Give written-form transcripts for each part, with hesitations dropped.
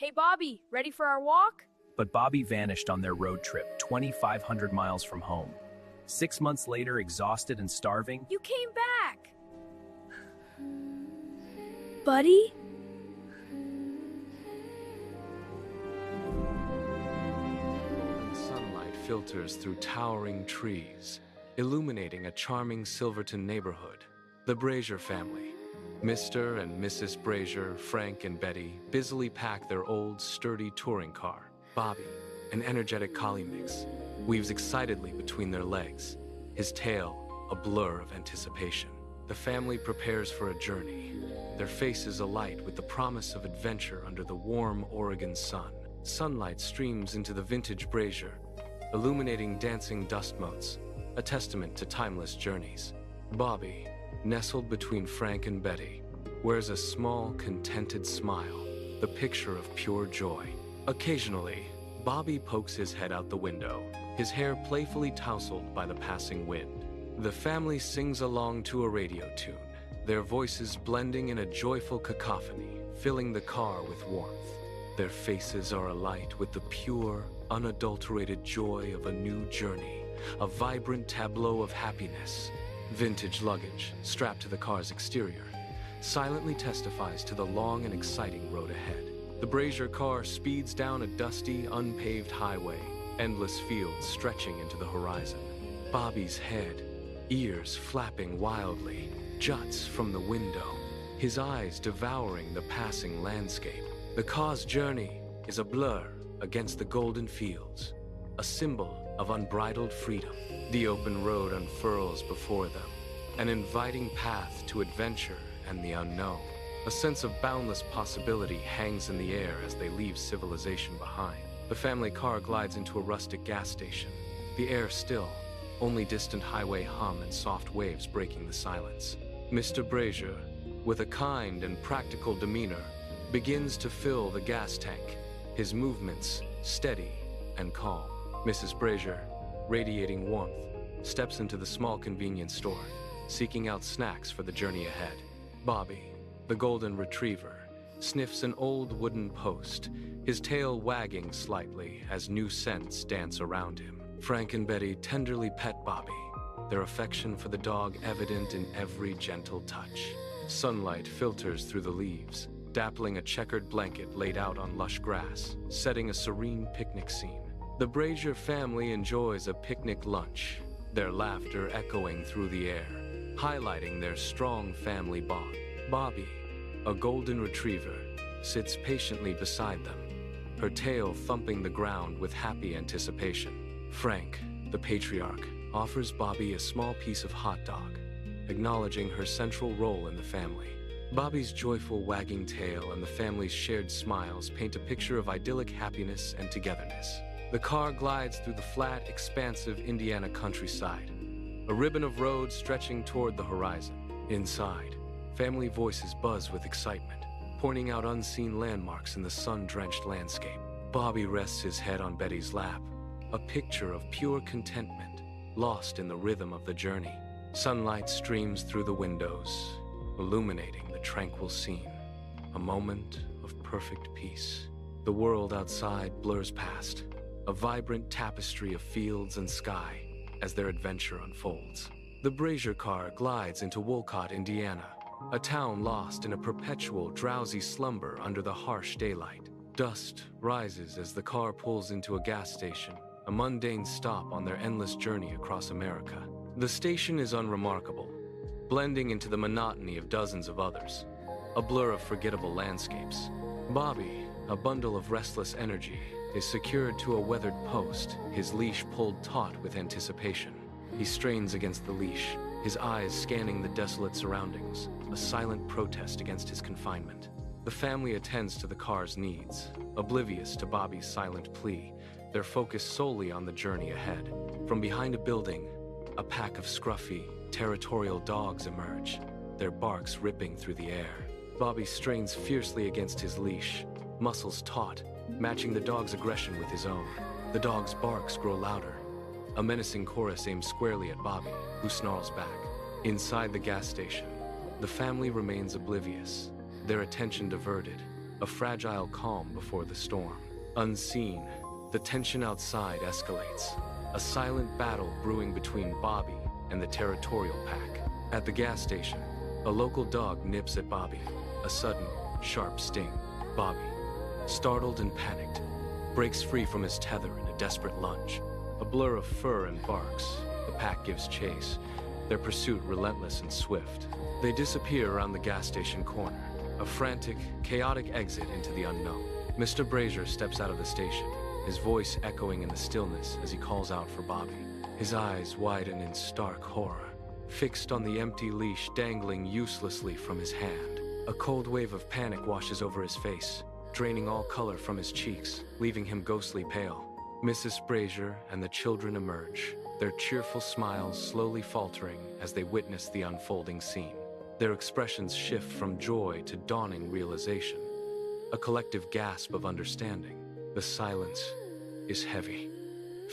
Hey Bobbie, ready for our walk? But Bobbie vanished on their road trip, 2,500 miles from home. 6 months later, exhausted and starving, You came back! Buddy? Sunlight filters through towering trees, illuminating a charming Silverton neighborhood. The Brazier family, Mr. and Mrs. Brazier, Frank and Betty, busily pack their old, sturdy touring car. Bobbie, an energetic collie mix, weaves excitedly between their legs, his tail a blur of anticipation. The family prepares for a journey, their faces alight with the promise of adventure under the warm Oregon sun. Sunlight streams into the vintage Brazier, illuminating dancing dust motes, a testament to timeless journeys. Bobbie, nestled between Frank and Betty, wears a small, contented smile, the picture of pure joy. Occasionally, Bobbie pokes his head out the window, his hair playfully tousled by the passing wind. The family sings along to a radio tune, their voices blending in a joyful cacophony, filling the car with warmth. Their faces are alight with the pure, unadulterated joy of a new journey, a vibrant tableau of happiness. Vintage luggage, strapped to the car's exterior, silently testifies to the long and exciting road ahead. The Brazier car speeds down a dusty, unpaved highway, endless fields stretching into the horizon. Bobbie's head, ears flapping wildly, juts from the window, his eyes devouring the passing landscape. The car's journey is a blur against the golden fields, a symbol of unbridled freedom. The open road unfurls before them, an inviting path to adventure and the unknown. A sense of boundless possibility hangs in the air as they leave civilization behind. The family car glides into a rustic gas station, the air still, only distant highway hum and soft waves breaking the silence. Mr. Brazier, with a kind and practical demeanor, begins to fill the gas tank, his movements steady and calm. Mrs. Brazier, radiating warmth, steps into the small convenience store, seeking out snacks for the journey ahead. Bobbie, the golden retriever, sniffs an old wooden post, his tail wagging slightly as new scents dance around him. Frank and Betty tenderly pet Bobbie, their affection for the dog evident in every gentle touch. Sunlight filters through the leaves, dappling a checkered blanket laid out on lush grass, setting a serene picnic scene. The Brazier family enjoys a picnic lunch, their laughter echoing through the air, highlighting their strong family bond. Bobbie, a golden retriever, sits patiently beside them, her tail thumping the ground with happy anticipation. Frank, the patriarch, offers Bobbie a small piece of hot dog, acknowledging her central role in the family. Bobbie's joyful wagging tail and the family's shared smiles paint a picture of idyllic happiness and togetherness. The car glides through the flat, expansive Indiana countryside, a ribbon of road stretching toward the horizon. Inside, family voices buzz with excitement, pointing out unseen landmarks in the sun-drenched landscape. Bobbie rests his head on Betty's lap, a picture of pure contentment, lost in the rhythm of the journey. Sunlight streams through the windows, illuminating the tranquil scene, a moment of perfect peace. The world outside blurs past, a vibrant tapestry of fields and sky as their adventure unfolds. The Brazier car glides into Wolcott, Indiana, a town lost in a perpetual drowsy slumber under the harsh daylight. Dust rises as the car pulls into a gas station, a mundane stop on their endless journey across America. The station is unremarkable, blending into the monotony of dozens of others, a blur of forgettable landscapes. Bobbie, a bundle of restless energy, is secured to a weathered post, his leash pulled taut with anticipation. He strains against the leash, his eyes scanning the desolate surroundings, a silent protest against his confinement. The family attends to the car's needs, oblivious to Bobbie's silent plea, their focus solely on the journey ahead. From behind a building, a pack of scruffy, territorial dogs emerge, their barks ripping through the air. Bobbie strains fiercely against his leash, muscles taut, matching the dog's aggression with his own. The dog's barks grow louder, a menacing chorus aimed squarely at Bobbie, who snarls back. Inside the gas station, the family remains oblivious, their attention diverted, a fragile calm before the storm. Unseen, the tension outside escalates, a silent battle brewing between Bobbie and the territorial pack. At the gas station, a local dog nips at Bobbie, a sudden, sharp sting. Bobbie, startled and panicked, breaks free from his tether in a desperate lunge. A blur of fur and barks, the pack gives chase, their pursuit relentless and swift. They disappear around the gas station corner, a frantic, chaotic exit into the unknown. Mr. Brazier steps out of the station, his voice echoing in the stillness as he calls out for Bobbie. His eyes widen in stark horror, fixed on the empty leash dangling uselessly from his hand. A cold wave of panic washes over his face, draining all color from his cheeks, leaving him ghostly pale. Mrs. Brazier and the children emerge, their cheerful smiles slowly faltering as they witness the unfolding scene. Their expressions shift from joy to dawning realization. A collective gasp of understanding. The silence is heavy,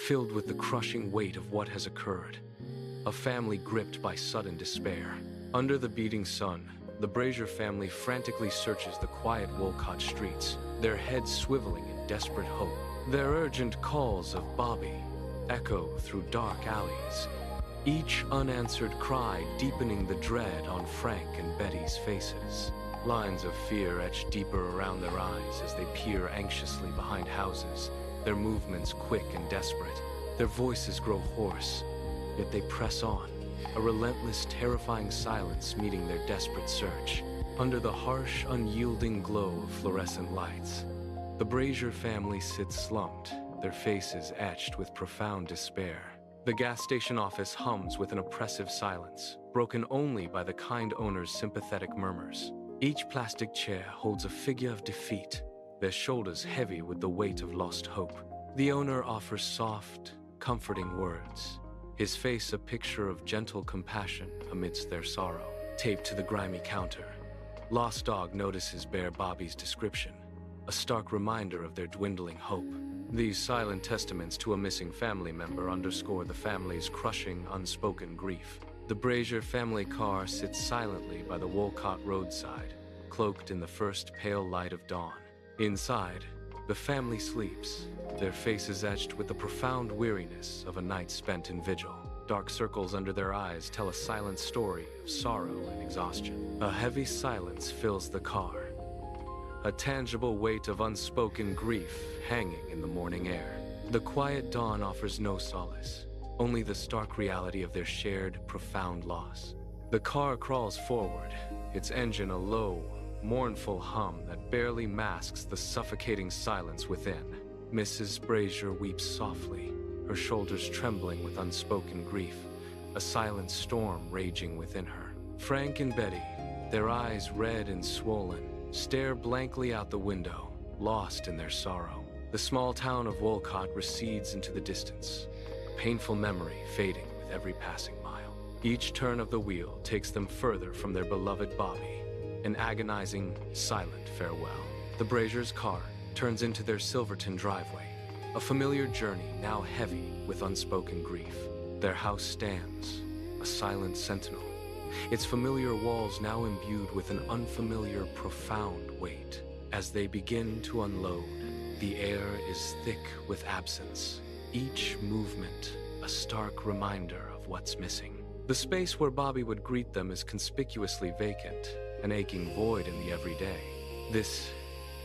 filled with the crushing weight of what has occurred. A family gripped by sudden despair. Under the beating sun, the Brazier family frantically searches the quiet Wolcott streets, their heads swiveling in desperate hope. Their urgent calls of Bobbie echo through dark alleys, each unanswered cry deepening the dread on Frank and Betty's faces. Lines of fear etch deeper around their eyes as they peer anxiously behind houses, their movements quick and desperate. Their voices grow hoarse, yet they press on, a relentless, terrifying silence meeting their desperate search. Under the harsh, unyielding glow of fluorescent lights, the Brazier family sits slumped, their faces etched with profound despair. The gas station office hums with an oppressive silence, broken only by the kind owner's sympathetic murmurs. Each plastic chair holds a figure of defeat, their shoulders heavy with the weight of lost hope. The owner offers soft, comforting words, his face a picture of gentle compassion amidst their sorrow. Taped to the grimy counter, Lost Dog notices Bear Bobbie's description, a stark reminder of their dwindling hope. These silent testaments to a missing family member underscore the family's crushing, unspoken grief. The Brazier family car sits silently by the Wolcott roadside, cloaked in the first pale light of dawn. Inside, the family sleeps, their faces etched with the profound weariness of a night spent in vigil. Dark circles under their eyes tell a silent story of sorrow and exhaustion. A heavy silence fills the car, a tangible weight of unspoken grief hanging in the morning air. The quiet dawn offers no solace, only the stark reality of their shared, profound loss. The car crawls forward, its engine a low, mournful hum that barely masks the suffocating silence within. Mrs. Brazier weeps softly, her shoulders trembling with unspoken grief, a silent storm raging within her. Frank and Betty, their eyes red and swollen, stare blankly out the window, lost in their sorrow. The small town of Wolcott recedes into the distance, a painful memory fading with every passing mile. Each turn of the wheel takes them further from their beloved Bobbie, an agonizing, silent farewell. The Braziers' car turns into their Silverton driveway, a familiar journey now heavy with unspoken grief. Their house stands, a silent sentinel, its familiar walls now imbued with an unfamiliar, profound weight. As they begin to unload, the air is thick with absence, each movement a stark reminder of what's missing. The space where Bobbie would greet them is conspicuously vacant, an aching void in the everyday. This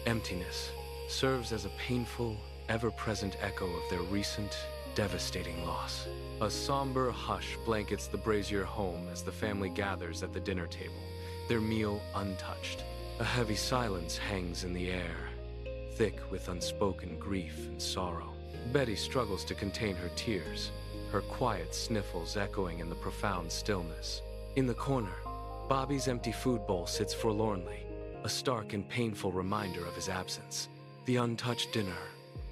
emptiness serves as a painful, ever-present echo of their recent, devastating loss. A somber hush blankets the Brazier home as the family gathers at the dinner table, their meal untouched. A heavy silence hangs in the air, thick with unspoken grief and sorrow. Betty struggles to contain her tears, her quiet sniffles echoing in the profound stillness. In the corner, Bobbie's empty food bowl sits forlornly, a stark and painful reminder of his absence. The untouched dinner,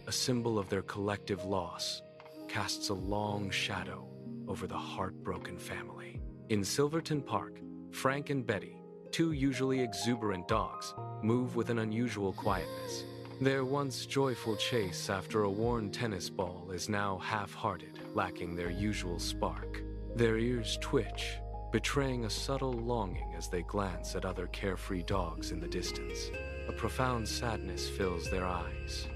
a symbol of their collective loss, casts a long shadow over the heartbroken family. In Silverton Park, Frank and Betty, two usually exuberant dogs, move with an unusual quietness. Their once joyful chase after a worn tennis ball is now half-hearted, lacking their usual spark. Their ears twitch, betraying a subtle longing as they glance at other carefree dogs in the distance. a profound sadness fills their eyes,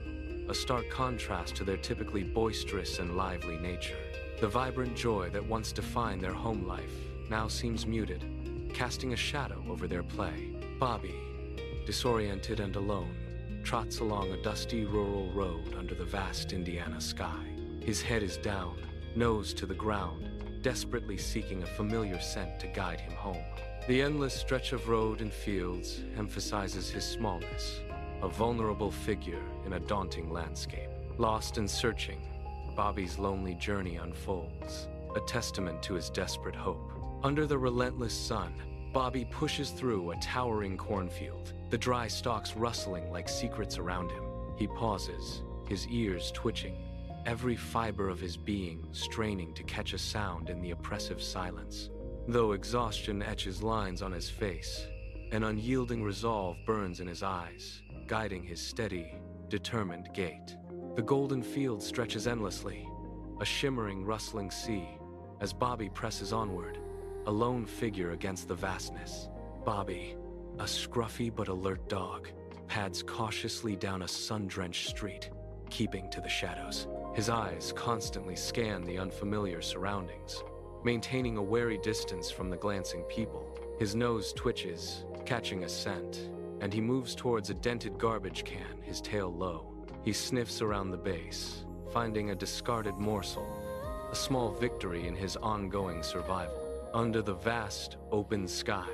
a stark contrast to their typically boisterous and lively nature. The vibrant joy that once defined their home life now seems muted, casting a shadow over their play. Bobbie, disoriented and alone, trots along a dusty rural road under the vast Indiana sky. His head is down, nose to the ground, desperately seeking a familiar scent to guide him home. The endless stretch of road and fields emphasizes his smallness, a vulnerable figure in a daunting landscape. Lost and searching, Bobbie's lonely journey unfolds, a testament to his desperate hope. Under the relentless sun, Bobbie pushes through a towering cornfield, the dry stalks rustling like secrets around him. He pauses, his ears twitching, every fiber of his being straining to catch a sound in the oppressive silence. Though exhaustion etches lines on his face, an unyielding resolve burns in his eyes, guiding his steady, determined gait. The golden field stretches endlessly, a shimmering, rustling sea, as Bobbie presses onward, a lone figure against the vastness. Bobbie, a scruffy but alert dog, pads cautiously down a sun-drenched street, keeping to the shadows. His eyes constantly scan the unfamiliar surroundings, maintaining a wary distance from the glancing people. His nose twitches, catching a scent, and he moves towards a dented garbage can, his tail low. He sniffs around the base, finding a discarded morsel, a small victory in his ongoing survival. Under the vast, open sky,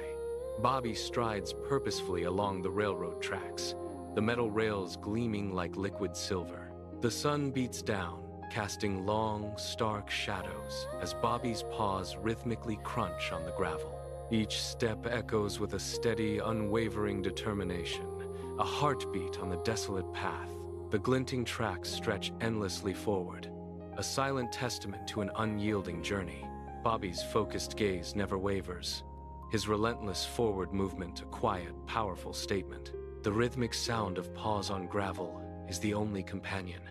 Bobbie strides purposefully along the railroad tracks, the metal rails gleaming like liquid silver. The sun beats down, casting long, stark shadows as Bobbie's paws rhythmically crunch on the gravel. Each step echoes with a steady, unwavering determination, a heartbeat on the desolate path. The glinting tracks stretch endlessly forward, a silent testament to an unyielding journey. Bobbie's focused gaze never wavers, his relentless forward movement a quiet, powerful statement. The rhythmic sound of paws on gravel is the only companion,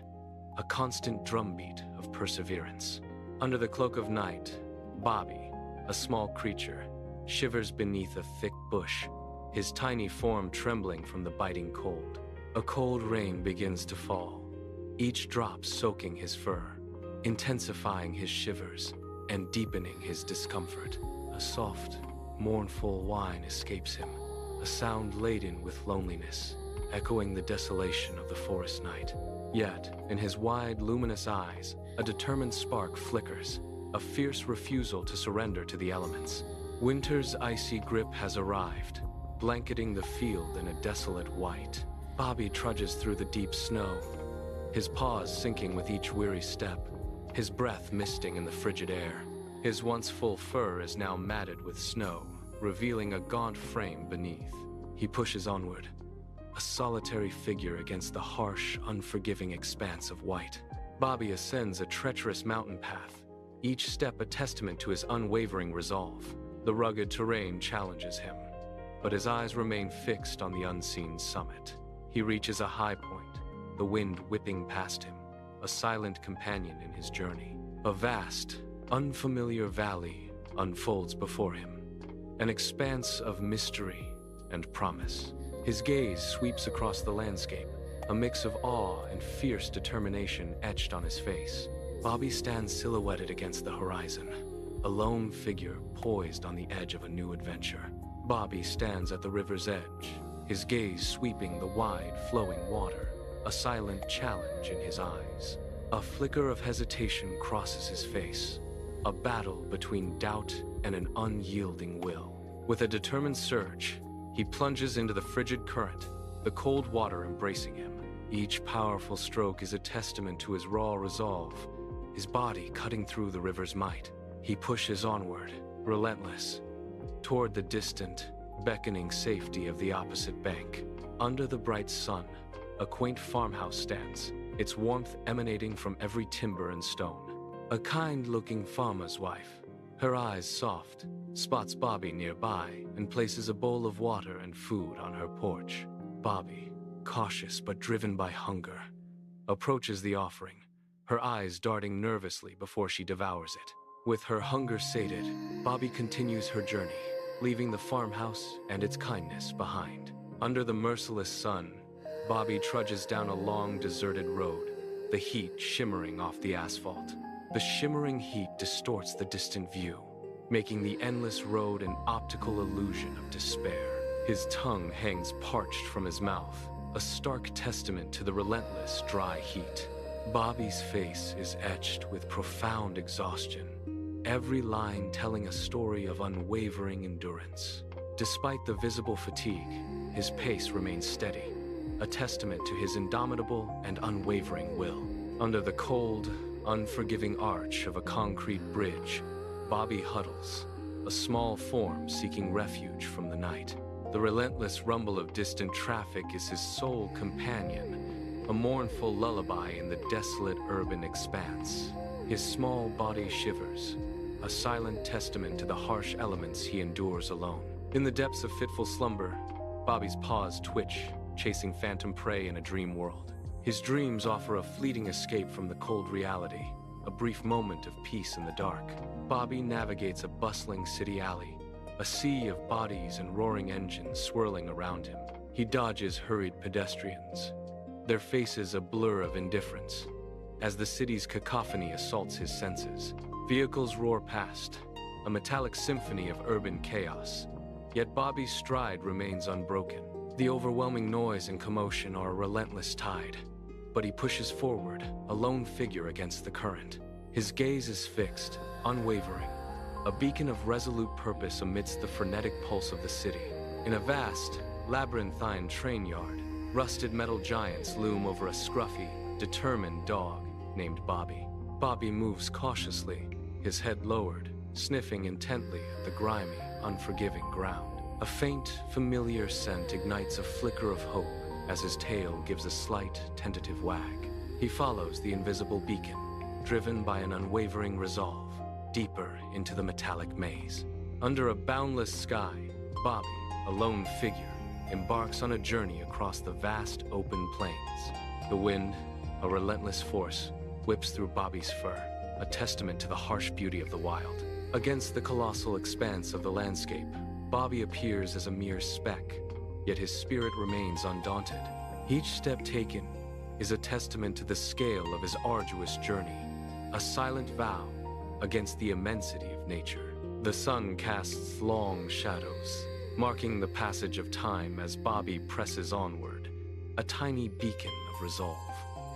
a constant drumbeat of perseverance. Under the cloak of night, Bobbie, a small creature, shivers beneath a thick bush, his tiny form trembling from the biting cold. A cold rain begins to fall, each drop soaking his fur, intensifying his shivers and deepening his discomfort. A soft, mournful whine escapes him, a sound laden with loneliness, echoing the desolation of the forest night. Yet, in his wide, luminous eyes, a determined spark flickers, a fierce refusal to surrender to the elements. Winter's icy grip has arrived, blanketing the field in a desolate white. Bobbie trudges through the deep snow, his paws sinking with each weary step, his breath misting in the frigid air. His once full fur is now matted with snow, revealing a gaunt frame beneath. He pushes onward, a solitary figure against the harsh, unforgiving expanse of white. Bobbie ascends a treacherous mountain path, each step a testament to his unwavering resolve. The rugged terrain challenges him, but his eyes remain fixed on the unseen summit. He reaches a high point, the wind whipping past him, a silent companion in his journey. A vast, unfamiliar valley unfolds before him, an expanse of mystery and promise. His gaze sweeps across the landscape, a mix of awe and fierce determination etched on his face. Bobbie stands silhouetted against the horizon, a lone figure poised on the edge of a new adventure. Bobbie stands at the river's edge, his gaze sweeping the wide, flowing water, a silent challenge in his eyes. A flicker of hesitation crosses his face, a battle between doubt and an unyielding will. With a determined surge, he plunges into the frigid current, the cold water embracing him. Each powerful stroke is a testament to his raw resolve, his body cutting through the river's might. He pushes onward, relentless, toward the distant, beckoning safety of the opposite bank. Under the bright sun, a quaint farmhouse stands, its warmth emanating from every timber and stone. A kind-looking farmer's wife, her eyes soft, spots Bobbie nearby and places a bowl of water and food on her porch. Bobbie, cautious but driven by hunger, approaches the offering, her eyes darting nervously before she devours it. With her hunger sated, Bobbie continues her journey, leaving the farmhouse and its kindness behind. Under the merciless sun, Bobbie trudges down a long, deserted road, the heat shimmering off the asphalt. The shimmering heat distorts the distant view, making the endless road an optical illusion of despair. His tongue hangs parched from his mouth, a stark testament to the relentless, dry heat. Bobbie's face is etched with profound exhaustion, every line telling a story of unwavering endurance. Despite the visible fatigue, his pace remains steady, a testament to his indomitable and unwavering will. Under the cold, unforgiving arch of a concrete bridge, Bobbie huddles, a small form seeking refuge from the night. The relentless rumble of distant traffic is his sole companion, a mournful lullaby in the desolate urban expanse. His small body shivers, a silent testament to the harsh elements he endures alone. In the depths of fitful slumber, Bobbie's paws twitch, chasing phantom prey in a dream world. His dreams offer a fleeting escape from the cold reality, a brief moment of peace in the dark. Bobbie navigates a bustling city alley, a sea of bodies and roaring engines swirling around him. He dodges hurried pedestrians, their faces a blur of indifference, as the city's cacophony assaults his senses. Vehicles roar past, a metallic symphony of urban chaos, yet Bobbie's stride remains unbroken. The overwhelming noise and commotion are a relentless tide, but he pushes forward, a lone figure against the current. His gaze is fixed, unwavering, a beacon of resolute purpose amidst the frenetic pulse of the city. In a vast, labyrinthine train yard, rusted metal giants loom over a scruffy, determined dog named Bobbie. Bobbie moves cautiously, his head lowered, sniffing intently at the grimy, unforgiving ground. A faint, familiar scent ignites a flicker of hope as his tail gives a slight, tentative wag. He follows the invisible beacon, driven by an unwavering resolve, deeper into the metallic maze. Under a boundless sky, Bobbie, a lone figure, embarks on a journey across the vast, open plains. The wind, a relentless force, whips through Bobbie's fur, a testament to the harsh beauty of the wild. Against the colossal expanse of the landscape, Bobbie appears as a mere speck, yet his spirit remains undaunted. Each step taken is a testament to the scale of his arduous journey, a silent vow against the immensity of nature. The sun casts long shadows, marking the passage of time as Bobbie presses onward, a tiny beacon of resolve.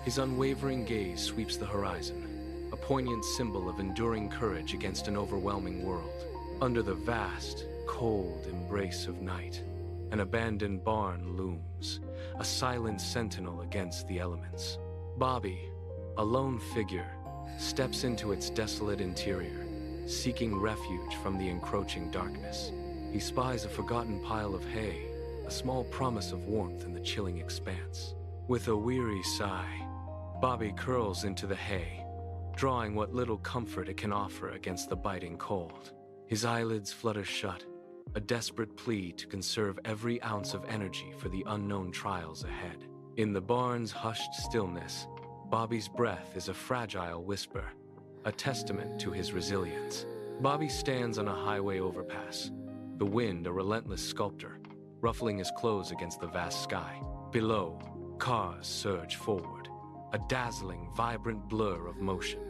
His unwavering gaze sweeps the horizon, a poignant symbol of enduring courage against an overwhelming world. Under the vast, cold embrace of night, an abandoned barn looms, a silent sentinel against the elements. Bobbie, a lone figure, steps into its desolate interior, seeking refuge from the encroaching darkness. He spies a forgotten pile of hay, a small promise of warmth in the chilling expanse. With a weary sigh, Bobbie curls into the hay, drawing what little comfort it can offer against the biting cold. His eyelids flutter shut, a desperate plea to conserve every ounce of energy for the unknown trials ahead. In the barn's hushed stillness, Bobbie's breath is a fragile whisper, a testament to his resilience. Bobbie stands on a highway overpass, the wind a relentless sculptor, ruffling his clothes against the vast sky. Below, cars surge forward, a dazzling, vibrant blur of motion,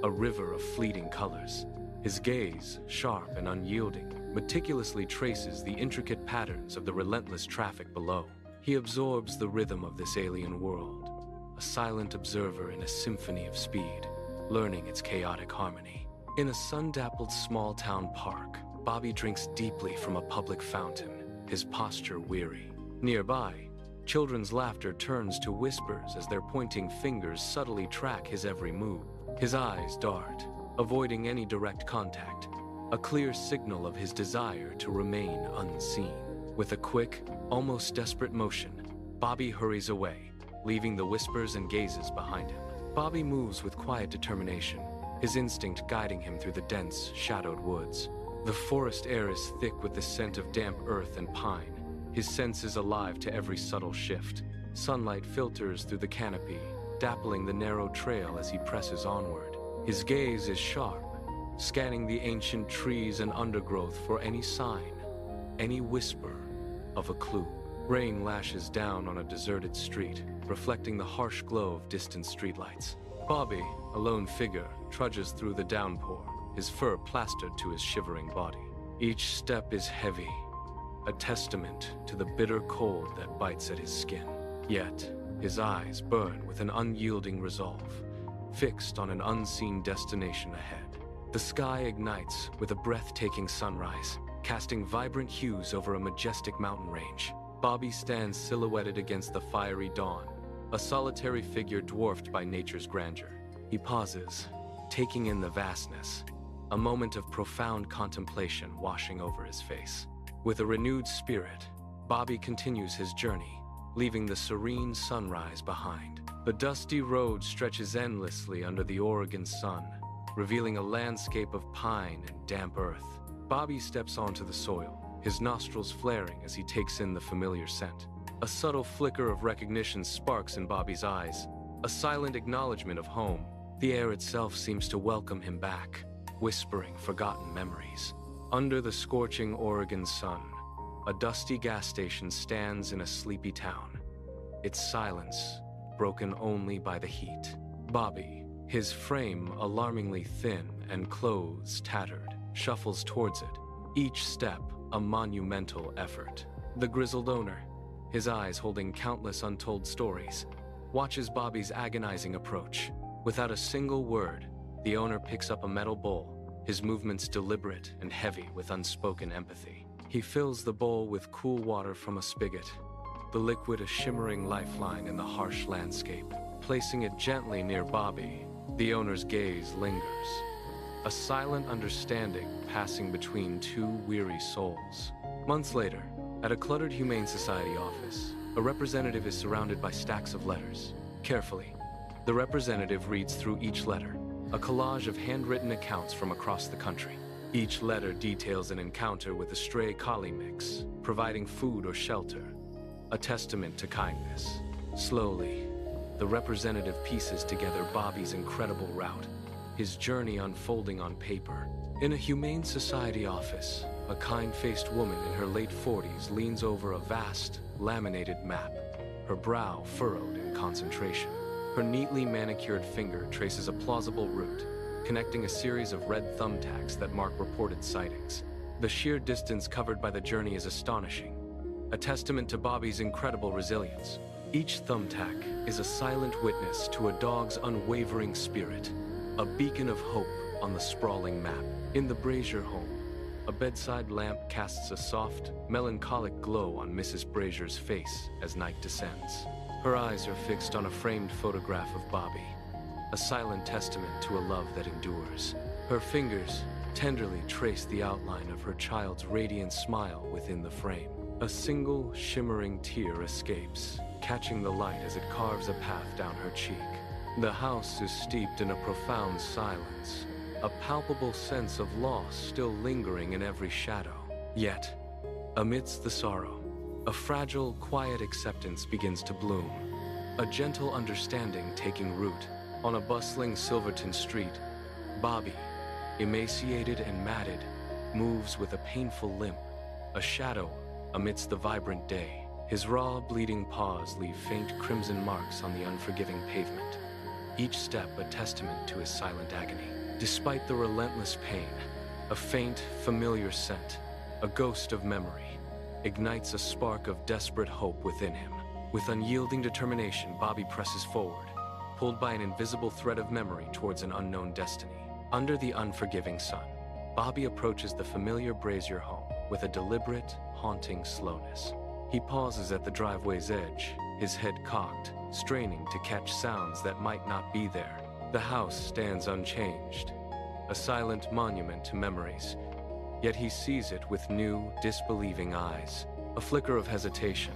a river of fleeting colors. His gaze, sharp and unyielding, meticulously traces the intricate patterns of the relentless traffic below. He absorbs the rhythm of this alien world, a silent observer in a symphony of speed, learning its chaotic harmony. In a sun-dappled small-town park, Bobbie drinks deeply from a public fountain, his posture weary. Nearby, children's laughter turns to whispers as their pointing fingers subtly track his every move. His eyes dart, avoiding any direct contact, a clear signal of his desire to remain unseen. With a quick, almost desperate motion, Bobbie hurries away, leaving the whispers and gazes behind him. Bobbie moves with quiet determination, his instinct guiding him through the dense, shadowed woods. The forest air is thick with the scent of damp earth and pine, his senses alive to every subtle shift. Sunlight filters through the canopy, dappling the narrow trail as he presses onward. His gaze is sharp, scanning the ancient trees and undergrowth for any sign, any whisper of a clue. Rain lashes down on a deserted street, reflecting the harsh glow of distant streetlights. Bobbie, a lone figure, trudges through the downpour, his fur plastered to his shivering body. Each step is heavy, a testament to the bitter cold that bites at his skin. Yet, his eyes burn with an unyielding resolve, fixed on an unseen destination ahead. The sky ignites with a breathtaking sunrise, casting vibrant hues over a majestic mountain range. Bobbie stands silhouetted against the fiery dawn, a solitary figure dwarfed by nature's grandeur. He pauses, taking in the vastness, a moment of profound contemplation washing over his face. With a renewed spirit, Bobbie continues his journey, leaving the serene sunrise behind. The dusty road stretches endlessly under the Oregon sun, revealing a landscape of pine and damp earth. Bobbie steps onto the soil, his nostrils flaring as he takes in the familiar scent. A subtle flicker of recognition sparks in Bobbie's eyes, a silent acknowledgement of home. The air itself seems to welcome him back, whispering forgotten memories. Under the scorching Oregon sun, a dusty gas station stands in a sleepy town, its silence broken only by the heat. Bobbie, his frame alarmingly thin and clothes tattered, shuffles towards it, each step a monumental effort. The grizzled owner, his eyes holding countless untold stories, watches Bobbie's agonizing approach. Without a single word, the owner picks up a metal bowl, his movements deliberate and heavy with unspoken empathy. He fills the bowl with cool water from a spigot, the liquid a shimmering lifeline in the harsh landscape. Placing it gently near Bobbie, the owner's gaze lingers, a silent understanding passing between two weary souls. Months later, at a cluttered Humane Society office, a representative is surrounded by stacks of letters. Carefully, the representative reads through each letter, a collage of handwritten accounts from across the country. Each letter details an encounter with a stray collie mix, providing food or shelter, a testament to kindness. Slowly, the representative pieces together Bobbie's incredible route, his journey unfolding on paper. In a Humane Society office, a kind-faced woman in her late 40s leans over a vast, laminated map, her brow furrowed in concentration. Her neatly manicured finger traces a plausible route, connecting a series of red thumbtacks that mark reported sightings. The sheer distance covered by the journey is astonishing, a testament to Bobbie's incredible resilience. Each thumbtack is a silent witness to a dog's unwavering spirit, a beacon of hope on the sprawling map. In the Brazier home, a bedside lamp casts a soft, melancholic glow on Mrs. Brazier's face as night descends. Her eyes are fixed on a framed photograph of Bobbie, a silent testament to a love that endures. Her fingers tenderly trace the outline of her child's radiant smile within the frame. A single shimmering tear escapes, catching the light as it carves a path down her cheek. The house is steeped in a profound silence, a palpable sense of loss still lingering in every shadow. Yet, amidst the sorrow, a fragile, quiet acceptance begins to bloom, a gentle understanding taking root. On a bustling Silverton street, Bobbie, emaciated and matted, moves with a painful limp, a shadow amidst the vibrant day. His raw, bleeding paws leave faint crimson marks on the unforgiving pavement, each step a testament to his silent agony. Despite the relentless pain, a faint, familiar scent, a ghost of memory, ignites a spark of desperate hope within him. With unyielding determination, Bobbie presses forward, pulled by an invisible thread of memory towards an unknown destiny. Under the unforgiving sun, Bobbie approaches the familiar Brazier home with a deliberate, haunting slowness. He pauses at the driveway's edge, his head cocked, straining to catch sounds that might not be there. The house stands unchanged, a silent monument to memories, yet he sees it with new, disbelieving eyes. A flicker of hesitation,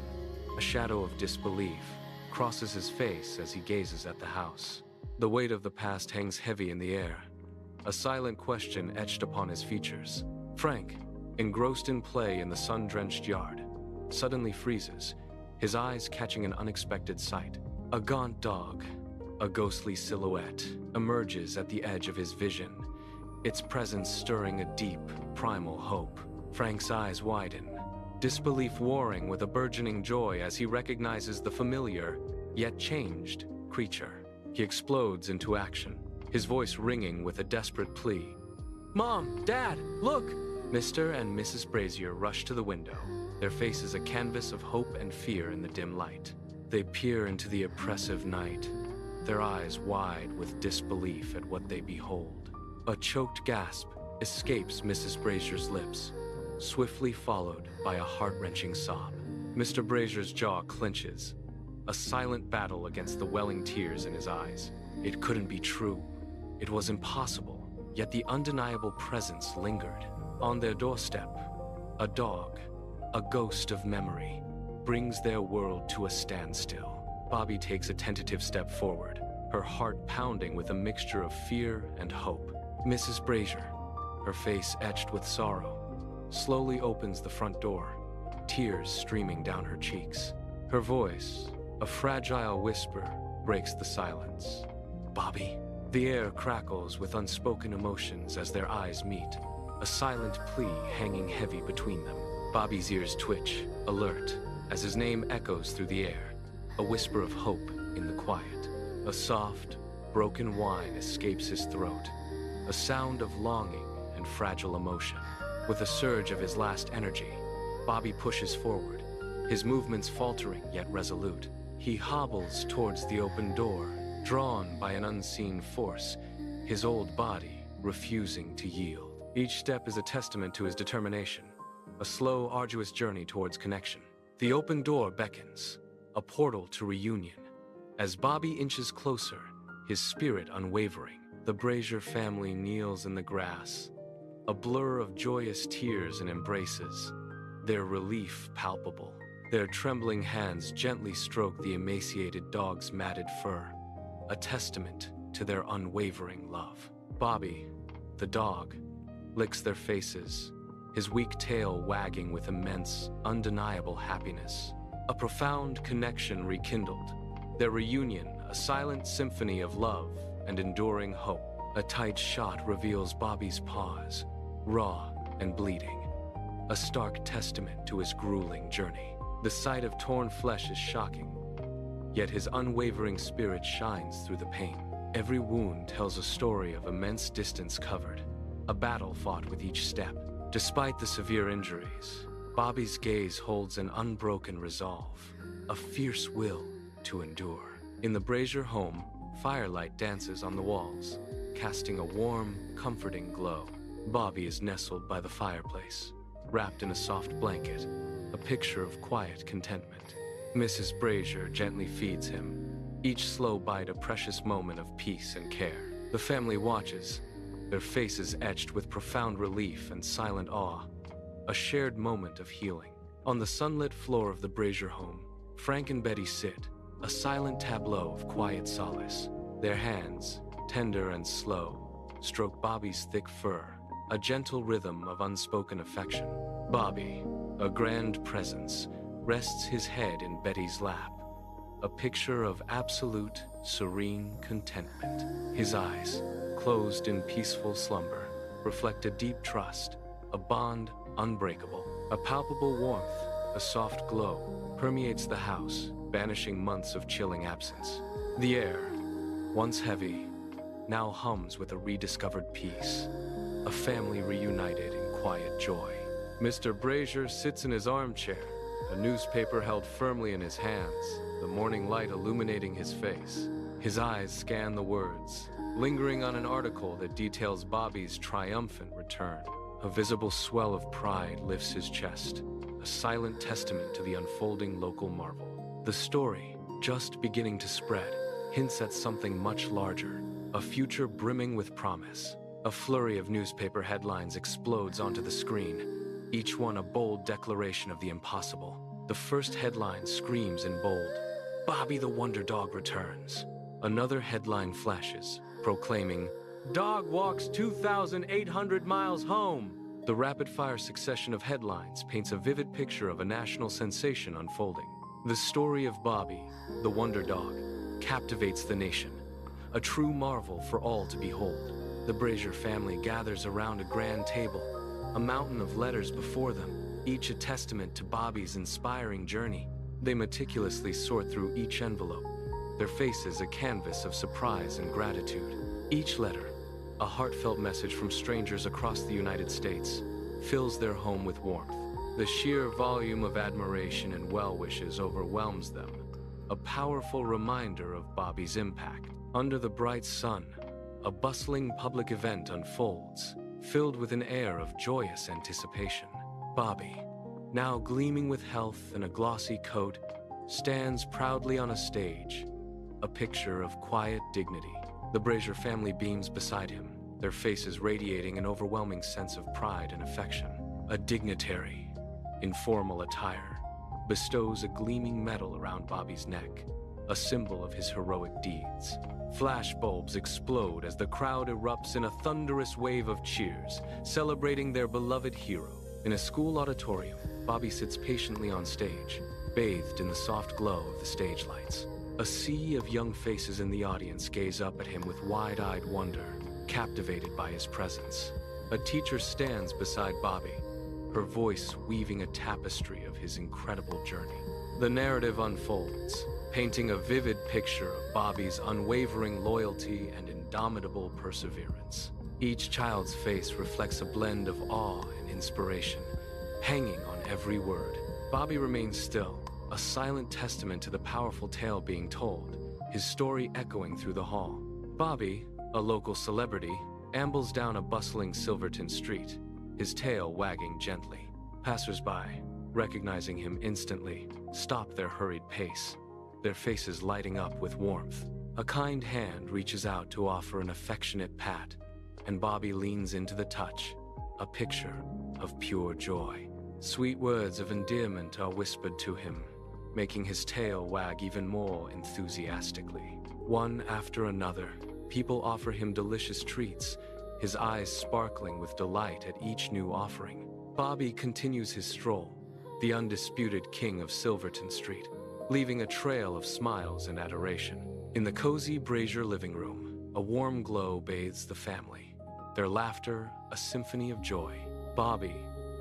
a shadow of disbelief, crosses his face as he gazes at the house. The weight of the past hangs heavy in the air, a silent question etched upon his features. Frank, engrossed in play in the sun-drenched yard, suddenly freezes, his eyes catching an unexpected sight. A gaunt dog, a ghostly silhouette, emerges at the edge of his vision, its presence stirring a deep, primal hope. Frank's eyes widen, disbelief warring with a burgeoning joy as he recognizes the familiar, yet changed, creature. He explodes into action, his voice ringing with a desperate plea. "Mom! Dad! Look!" Mr. and Mrs. Brazier rush to the window, their faces a canvas of hope and fear in the dim light. They peer into the oppressive night, their eyes wide with disbelief at what they behold. A choked gasp escapes Mrs. Brazier's lips, swiftly followed by a heart-wrenching sob. Mr. Brazier's jaw clenches, a silent battle against the welling tears in his eyes. It couldn't be true. It was impossible, yet the undeniable presence lingered. On their doorstep, a dog, a ghost of memory, brings their world to a standstill. Bobbie takes a tentative step forward, her heart pounding with a mixture of fear and hope. Mrs. Brazier, her face etched with sorrow, slowly opens the front door, tears streaming down her cheeks. Her voice, a fragile whisper, breaks the silence. "Bobbie?" The air crackles with unspoken emotions as their eyes meet, a silent plea hanging heavy between them. Bobbie's ears twitch, alert, as his name echoes through the air, a whisper of hope in the quiet. A soft, broken whine escapes his throat, a sound of longing and fragile emotion. With a surge of his last energy, Bobbie pushes forward, his movements faltering yet resolute. He hobbles towards the open door, drawn by an unseen force, his old body refusing to yield. Each step is a testament to his determination, a slow, arduous journey towards connection. The open door beckons, a portal to reunion. As Bobbie inches closer, his spirit unwavering, the Brazier family kneels in the grass, a blur of joyous tears and embraces, their relief palpable. Their trembling hands gently stroke the emaciated dog's matted fur, a testament to their unwavering love. Bobbie, the dog, licks their faces, his weak tail wagging with immense, undeniable happiness. A profound connection rekindled, their reunion a silent symphony of love and enduring hope. A tight shot reveals Bobbie's paws, raw and bleeding, a stark testament to his grueling journey. The sight of torn flesh is shocking, yet his unwavering spirit shines through the pain. Every wound tells a story of immense distance covered, a battle fought with each step. Despite the severe injuries, Bobbie's gaze holds an unbroken resolve, a fierce will to endure. In the Brazier home, firelight dances on the walls, casting a warm, comforting glow. Bobbie is nestled by the fireplace, wrapped in a soft blanket, a picture of quiet contentment. Mrs. Brazier gently feeds him, each slow bite a precious moment of peace and care. The family watches, their faces etched with profound relief and silent awe, a shared moment of healing. On the sunlit floor of the Brazier home, Frank and Betty sit, a silent tableau of quiet solace. Their hands, tender and slow, stroke Bobbie's thick fur, a gentle rhythm of unspoken affection. Bobbie, a grand presence, rests his head in Betty's lap, a picture of absolute, serene contentment. His eyes, closed in peaceful slumber, reflect a deep trust, a bond unbreakable. A palpable warmth, a soft glow, permeates the house, banishing months of chilling absence. The air, once heavy, now hums with a rediscovered peace, a family reunited in quiet joy. Mr. Brazier sits in his armchair, a newspaper held firmly in his hands, the morning light illuminating his face. His eyes scan the words, lingering on an article that details Bobbie's triumphant return. A visible swell of pride lifts his chest, a silent testament to the unfolding local marvel. The story, just beginning to spread, hints at something much larger, a future brimming with promise. A flurry of newspaper headlines explodes onto the screen, each one a bold declaration of the impossible. The first headline screams in bold, "Bobbie the Wonder Dog returns." Another headline flashes, proclaiming, "Dog walks 2,800 miles home." The rapid-fire succession of headlines paints a vivid picture of a national sensation unfolding. The story of Bobbie, the Wonder Dog, captivates the nation, a true marvel for all to behold. The Brazier family gathers around a grand table, a mountain of letters before them, each a testament to Bobbie's inspiring journey. They meticulously sort through each envelope, their faces a canvas of surprise and gratitude. Each letter, a heartfelt message from strangers across the United States, fills their home with warmth. The sheer volume of admiration and well wishes overwhelms them, a powerful reminder of Bobbie's impact. Under the bright sun, a bustling public event unfolds, filled with an air of joyous anticipation. Bobbie, now gleaming with health and a glossy coat, stands proudly on a stage, a picture of quiet dignity. The Brazier family beams beside him, their faces radiating an overwhelming sense of pride and affection. A dignitary, in formal attire, bestows a gleaming medal around Bobbie's neck, a symbol of his heroic deeds. Flashbulbs explode as the crowd erupts in a thunderous wave of cheers, celebrating their beloved hero. In a school auditorium, Bobbie sits patiently on stage, bathed in the soft glow of the stage lights. A sea of young faces in the audience gaze up at him with wide-eyed wonder, captivated by his presence. A teacher stands beside Bobbie, her voice weaving a tapestry of his incredible journey. The narrative unfolds, painting a vivid picture of Bobbie's unwavering loyalty and indomitable perseverance. Each child's face reflects a blend of awe and inspiration, hanging on every word. Bobbie remains still, a silent testament to the powerful tale being told, his story echoing through the hall. Bobbie, a local celebrity, ambles down a bustling Silverton street, his tail wagging gently. Passers-by, recognizing him instantly, stop their hurried pace, their faces lighting up with warmth. A kind hand reaches out to offer an affectionate pat, and Bobbie leans into the touch, a picture of pure joy. Sweet words of endearment are whispered to him, making his tail wag even more enthusiastically. One after another, people offer him delicious treats, his eyes sparkling with delight at each new offering. Bobbie continues his stroll, the undisputed king of Silverton Street, leaving a trail of smiles and adoration. In the cozy Brazier living room, a warm glow bathes the family, their laughter a symphony of joy. Bobbie,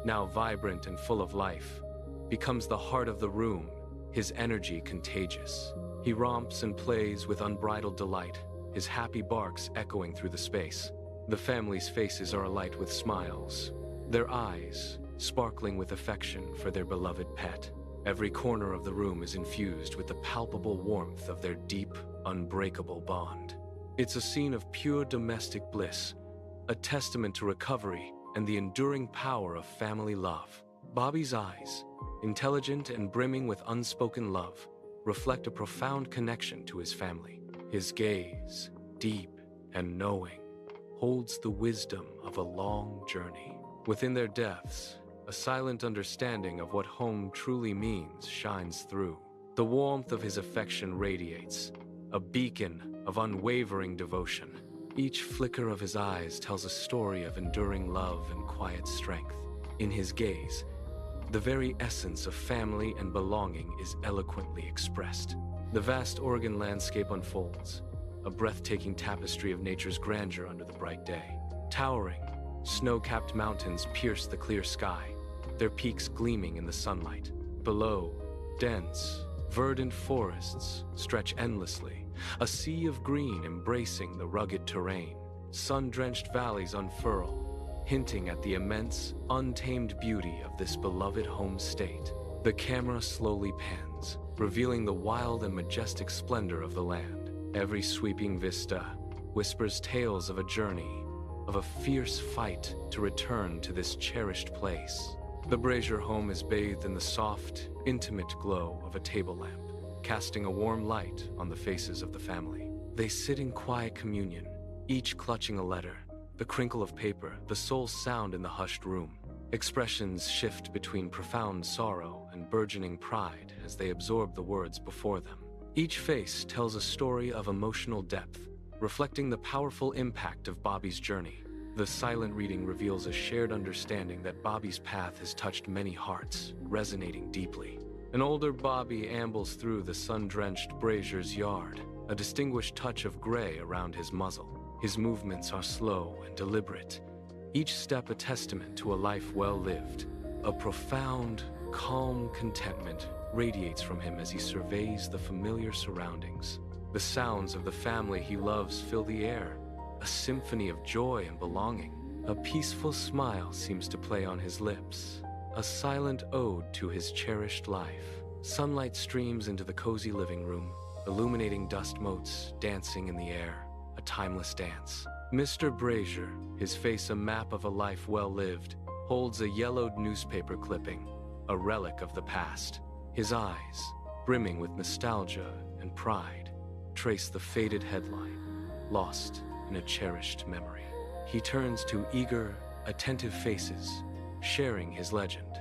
now vibrant and full of life, becomes the heart of the room, his energy contagious. He romps and plays with unbridled delight, his happy barks echoing through the space. The family's faces are alight with smiles, their eyes sparkling with affection for their beloved pet. Every corner of the room is infused with the palpable warmth of their deep, unbreakable bond. It's a scene of pure domestic bliss, a testament to recovery and the enduring power of family love. Bobbie's eyes, intelligent and brimming with unspoken love, reflect a profound connection to his family. His gaze, deep and knowing, holds the wisdom of a long journey. Within their depths, a silent understanding of what home truly means shines through. The warmth of his affection radiates, a beacon of unwavering devotion. Each flicker of his eyes tells a story of enduring love and quiet strength. In his gaze, the very essence of family and belonging is eloquently expressed. The vast Oregon landscape unfolds, a breathtaking tapestry of nature's grandeur under the bright day. Towering, snow-capped mountains pierce the clear sky, their peaks gleaming in the sunlight. Below, dense, verdant forests stretch endlessly, a sea of green embracing the rugged terrain. Sun-drenched valleys unfurl, hinting at the immense, untamed beauty of this beloved home state. The camera slowly pans, revealing the wild and majestic splendor of the land. Every sweeping vista whispers tales of a journey, of a fierce fight to return to this cherished place. The Brazier home is bathed in the soft, intimate glow of a table lamp, casting a warm light on the faces of the family. They sit in quiet communion, each clutching a letter, the crinkle of paper, the sole sound in the hushed room. Expressions shift between profound sorrow and burgeoning pride as they absorb the words before them. Each face tells a story of emotional depth, reflecting the powerful impact of Bobbie's journey. The silent reading reveals a shared understanding that Bobbie's path has touched many hearts, resonating deeply. An older Bobbie ambles through the sun-drenched Brazier's yard, a distinguished touch of gray around his muzzle. His movements are slow and deliberate, each step a testament to a life well lived. A profound, calm contentment radiates from him as he surveys the familiar surroundings. The sounds of the family he loves fill the air, a symphony of joy and belonging. A peaceful smile seems to play on his lips, a silent ode to his cherished life. Sunlight streams into the cozy living room, illuminating dust motes dancing in the air, a timeless dance. Mr. Brazier, his face a map of a life well lived, holds a yellowed newspaper clipping, a relic of the past. His eyes, brimming with nostalgia and pride, trace the faded headline, lost in a cherished memory. He turns to eager, attentive faces, sharing his legend.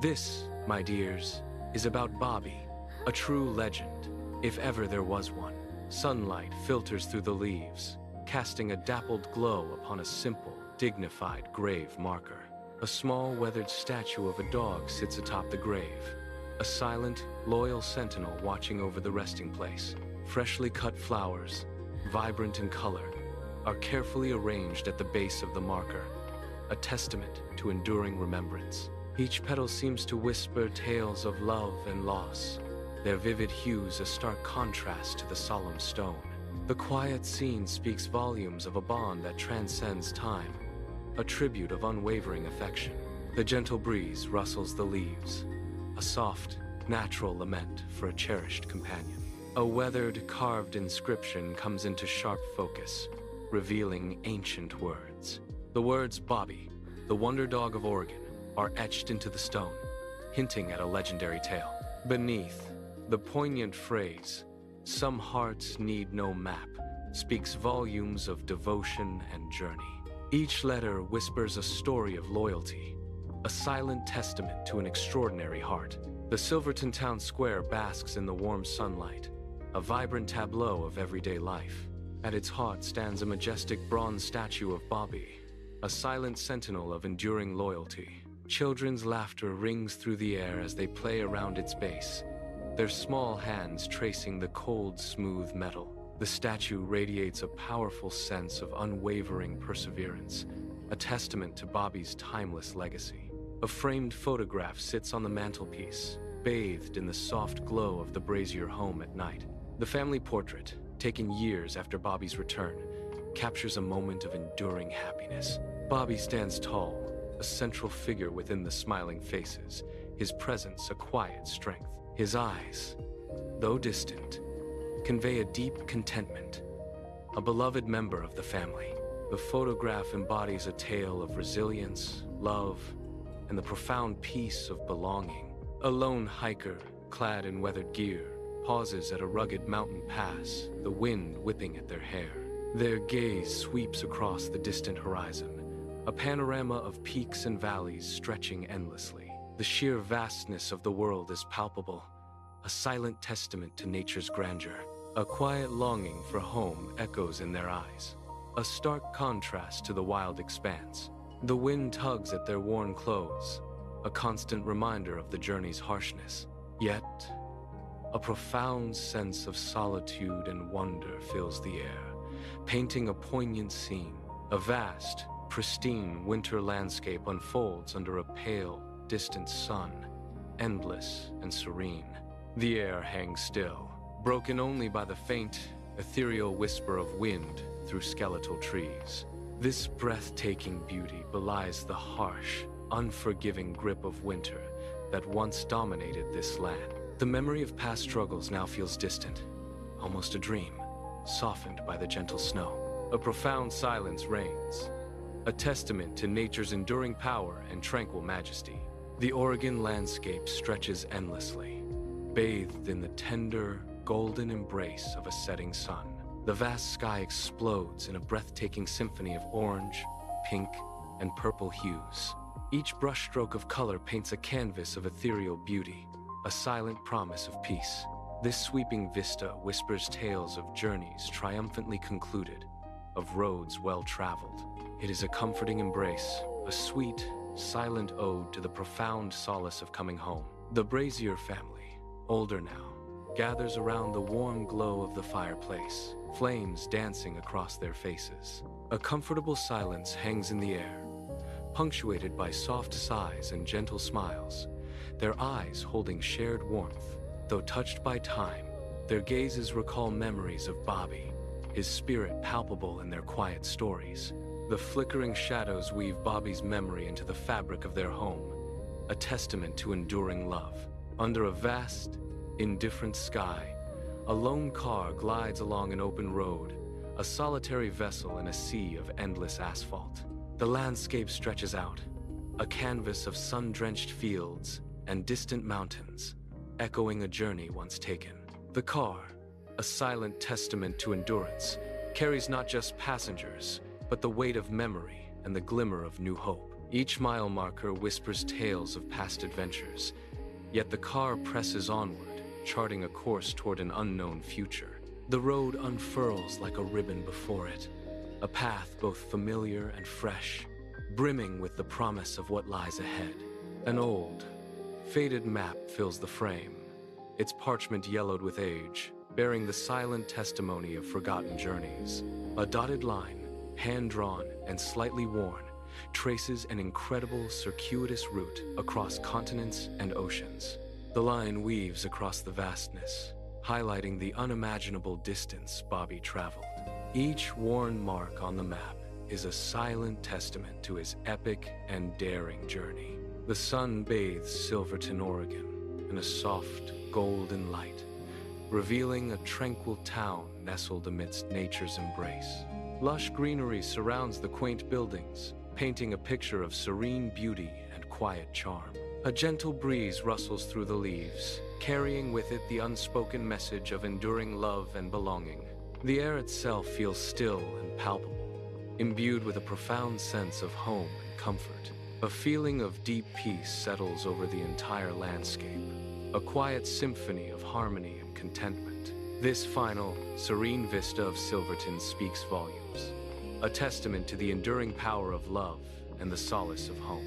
This, my dears, is about Bobbie, a true legend, if ever there was one. Sunlight filters through the leaves, casting a dappled glow upon a simple, dignified grave marker. A small, weathered statue of a dog sits atop the grave, a silent, loyal sentinel watching over the resting place. Freshly cut flowers, vibrant in color, are carefully arranged at the base of the marker, a testament to enduring remembrance. Each petal seems to whisper tales of love and loss, their vivid hues a stark contrast to the solemn stone. The quiet scene speaks volumes of a bond that transcends time, a tribute of unwavering affection. The gentle breeze rustles the leaves, a soft, natural lament for a cherished companion. A weathered, carved inscription comes into sharp focus, revealing ancient words. The words Bobbie, the Wonder Dog of Oregon, are etched into the stone, hinting at a legendary tale. Beneath, the poignant phrase, "Some hearts need no map," speaks volumes of devotion and journey. Each letter whispers a story of loyalty, a silent testament to an extraordinary heart. The Silverton town square basks in the warm sunlight, a vibrant tableau of everyday life. At its heart stands a majestic bronze statue of Bobbie, a silent sentinel of enduring loyalty. Children's laughter rings through the air as they play around its base, their small hands tracing the cold, smooth metal. The statue radiates a powerful sense of unwavering perseverance, a testament to Bobbie's timeless legacy. A framed photograph sits on the mantelpiece, bathed in the soft glow of the Brazier home at night. The family portrait, taken years after Bobbie's return, captures a moment of enduring happiness. Bobbie stands tall, a central figure within the smiling faces, his presence a quiet strength. His eyes, though distant, convey a deep contentment, a beloved member of the family. The photograph embodies a tale of resilience, love, and the profound peace of belonging. A lone hiker, clad in weathered gear, pauses at a rugged mountain pass, the wind whipping at their hair. Their gaze sweeps across the distant horizon, a panorama of peaks and valleys stretching endlessly. The sheer vastness of the world is palpable, a silent testament to nature's grandeur. A quiet longing for home echoes in their eyes, a stark contrast to the wild expanse. The wind tugs at their worn clothes, a constant reminder of the journey's harshness. Yet, a profound sense of solitude and wonder fills the air, painting a poignant scene. A vast, pristine winter landscape unfolds under a pale, distant sun, endless and serene. The air hangs still, broken only by the faint, ethereal whisper of wind through skeletal trees. This breathtaking beauty belies the harsh, unforgiving grip of winter that once dominated this land. The memory of past struggles now feels distant, almost a dream, softened by the gentle snow. A profound silence reigns, a testament to nature's enduring power and tranquil majesty. The Oregon landscape stretches endlessly, bathed in the tender, golden embrace of a setting sun. The vast sky explodes in a breathtaking symphony of orange, pink, and purple hues. Each brushstroke of color paints a canvas of ethereal beauty, a silent promise of peace. This sweeping vista whispers tales of journeys triumphantly concluded, of roads well traveled. It is a comforting embrace, a sweet, silent ode to the profound solace of coming home. The Brazier family, older now, gathers around the warm glow of the fireplace, flames dancing across their faces. A comfortable silence hangs in the air, punctuated by soft sighs and gentle smiles, their eyes holding shared warmth. Though touched by time, their gazes recall memories of Bobbie, his spirit palpable in their quiet stories. The flickering shadows weave Bobbie's memory into the fabric of their home, a testament to enduring love. Under a vast, indifferent sky, a lone car glides along an open road, a solitary vessel in a sea of endless asphalt. The landscape stretches out, a canvas of sun-drenched fields and distant mountains, echoing a journey once taken. The car, a silent testament to endurance, carries not just passengers, but the weight of memory and the glimmer of new hope. Each mile marker whispers tales of past adventures, yet the car presses onward, charting a course toward an unknown future. The road unfurls like a ribbon before it, a path both familiar and fresh, brimming with the promise of what lies ahead. An old, faded map fills the frame, its parchment yellowed with age, bearing the silent testimony of forgotten journeys. A dotted line, hand-drawn and slightly worn, traces an incredible circuitous route across continents and oceans. The line weaves across the vastness, highlighting the unimaginable distance Bobbie traveled. Each worn mark on the map is a silent testament to his epic and daring journey. The sun bathes Silverton, Oregon, in a soft, golden light, revealing a tranquil town nestled amidst nature's embrace. Lush greenery surrounds the quaint buildings, painting a picture of serene beauty and quiet charm. A gentle breeze rustles through the leaves, carrying with it the unspoken message of enduring love and belonging. The air itself feels still and palpable, imbued with a profound sense of home and comfort. A feeling of deep peace settles over the entire landscape, a quiet symphony of harmony and contentment. This final, serene vista of Silverton speaks volumes, a testament to the enduring power of love and the solace of home.